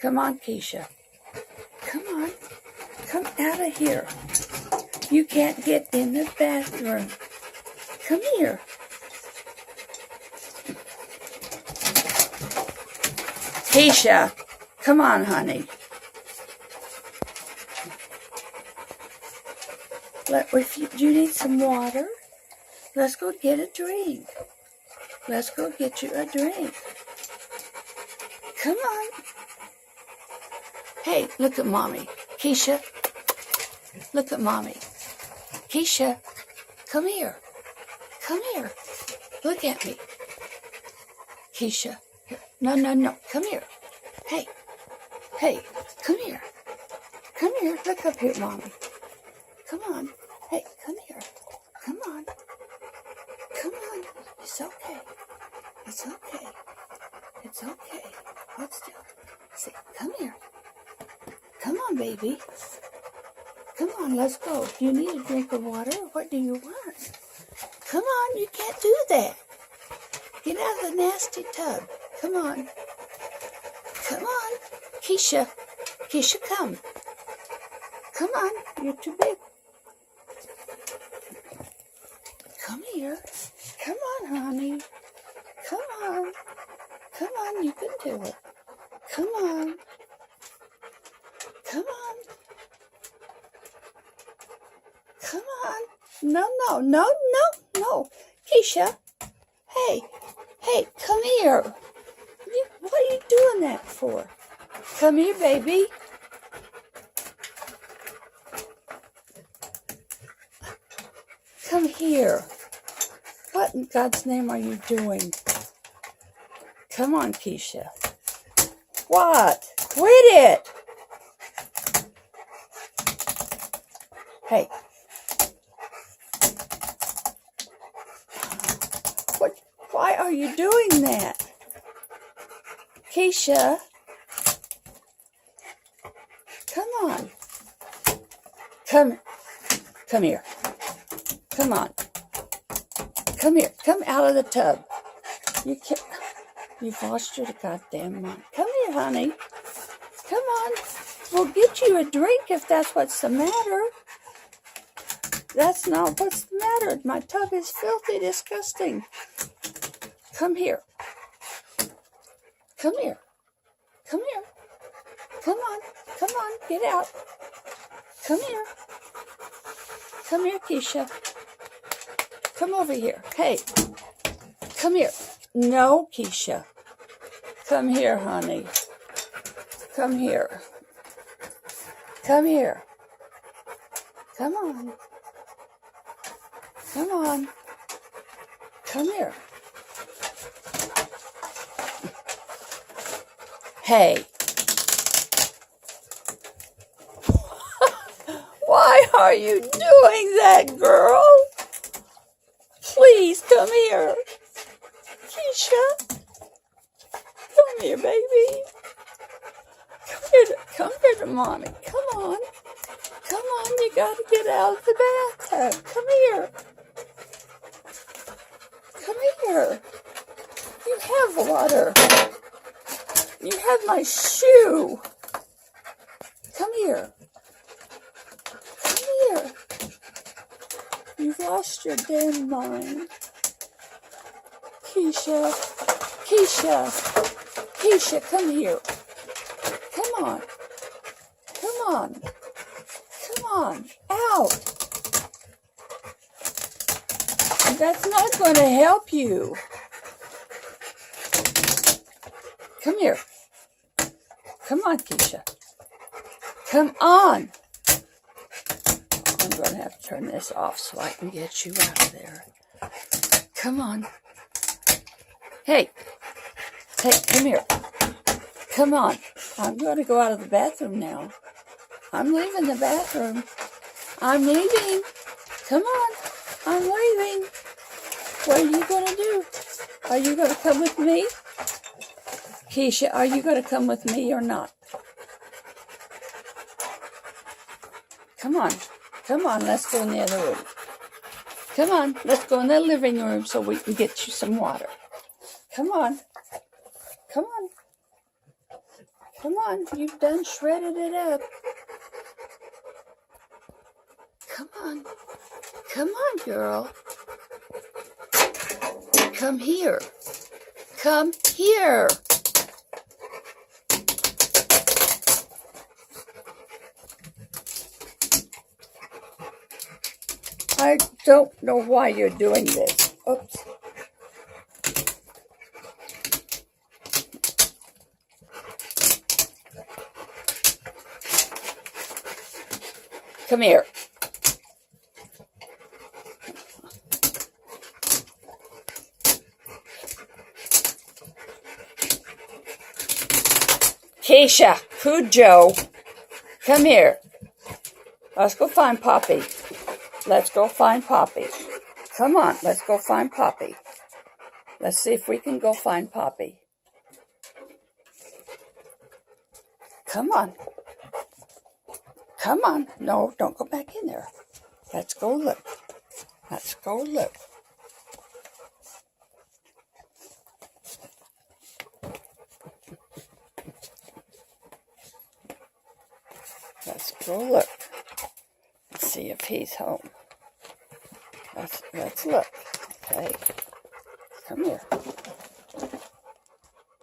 Come on, Keeshaa. Come on. Come out of here. You can't get in the bathroom. Come here. Keeshaa, come on, honey. If you need some water, let's go get a drink. Let's go get you a drink. Come on. Hey, look at Mommy. Keeshaa, look at Mommy. Keeshaa, come here. Come here. Look at me. Keeshaa. No. Come here. Hey, come here. Come here. Look up here, Mommy. Come on. Hey, come here. Come on. Come on. It's okay. It's okay. It's okay. Let's do it. See, come here. Come on, baby. Come on, let's go. Do you need a drink of water? What do you want? Come on, you can't do that. Get out of the nasty tub. Come on. Come on. Keeshaa. Keeshaa, come. Come on. You're too big. Come here. Come on, honey. Come on. Come on, you can do it. Come on. Come on. Come on. No. Keeshaa. Hey, come here. What are you doing that for? Come here, baby. Come here. What in God's name are you doing? Come on, Keeshaa. What? Quit it. Hey. Why are you doing that? Keeshaa. Come on. Come here. Come on. Come here. Come out of the tub. You've lost your goddamn mind. Come here, honey. Come on. We'll get you a drink if that's what's the matter. That's not what's the matter. My tub is filthy, disgusting. Come here. Come here. Come here. Come on. Come on. Get out. Come here. Come here, Keeshaa. Come over here. Hey. Come here. No, Keeshaa. Come here, honey. Come here. Come here. Come on. Come on. Come here. Hey. Why are you doing that, girl? Please come here. Keeshaa. Come here, baby. Come here to Mommy. Come on. Come on, you gotta get out of the bathtub. Come here. Come here. You have water. You have my shoe. Come here. Come here. You've lost your damn mind. Keeshaa. Keeshaa, come here. Come on. Come on. Come on. Out. That's not going to help you. Come here. Come on, Keeshaa. Come on. I'm going to have to turn this off so I can get you out of there. Come on. Hey, come here. Come on. I'm going to go out of the bathroom now. I'm leaving the bathroom. I'm leaving. Come on. I'm leaving. What are you going to do? Are you going to come with me? Keeshaa, are you going to come with me or not? Come on. Come on, let's go in the other room. Come on, let's go in the living room so we can get you some water. Come on. Come on. Come on, you've done shredded it up. Come on. Come on, girl. Come here. Come here. I don't know why you're doing this. Oops. Come here. Keeshaa, Cujo, come here. Let's go find Poppy. Let's go find Poppy. Come on, let's go find Poppy. Let's see if we can go find Poppy. Come on. Come on. No, don't go back in there. Let's go look. Let's go look. Let's go look. Let's see if he's home. Let's look. Okay. Come here.